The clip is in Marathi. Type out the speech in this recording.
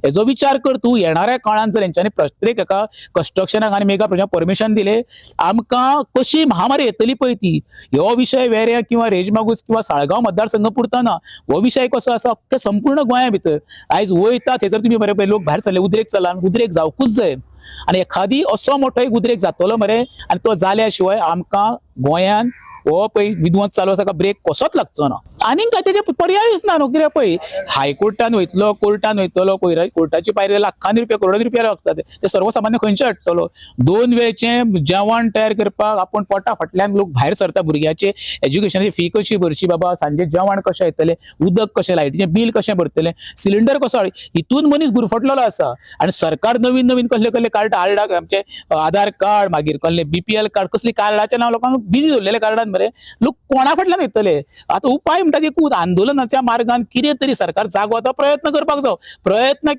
हेजो विचार कर तूं येणाऱ्या काळात जर हेंच्यांनी प्रत्येक एका कंस्ट्रक्शनाक आनी मेगा प्रोजेक्ट परमिशन दिले आमकां कशी महामारी येतली पळय ती ह्यो विशय वेऱ्या किंवा रेजमागूज किंवा साळगांव मतदारसंघ पुरतो ना हो विशय कसो आसा अख्ख्या संपूर्ण गोंया भितर आयज वयता थंयसर तुमी बरे पळय लोक भायर सरले उद्रेक चला उद्रेक जावकूच जाय आनी एखादी असो मोठो एक उद्रेक जातलो मरे आनी तो जाल्या शिवाय आमकां गोंयान हो पळय विध्वंस चालू आसा ब्रेक कसोच लागचो ना आनीक काय तेजे पर्यायच ना न्हू कित्याक पळय हायकोर्टान वयतलो कोर्टान वयतलो कोर्टाची पायरी लाखांनी रुपया करोडांनी रुपया लागता ते सर्वसामान्य खंयचे हाडटलो 2 वेळचें जेवण तयार करपाक आपण पोटा फाटल्यान लोक भायर सरता भुरग्याचे एज्युकेशनाची फी कशी भरची बाबा सांजे जेवण कशें येतलें उदक कशें लायटीचें बिल कशें भरतलें सिलिंडर कसो हितून मनीस गुरफटलेलो आसा आनी सरकार नवीन नवीन कसले कार्ड हाडला आमचे आधार कार्ड मागीर कसले बीपीएल कार्ड कसली कार्डाचे नांव लोकांक बिजी दवरलेले कार्डान मरे लोक कोणा फाटल्यान वयतले आतां उपाय म्हणटा एकूच आंदोलनाच्या मार्गान कितें तरी सरकार जागो प्रयत्न करपाक जाय प्रयत्न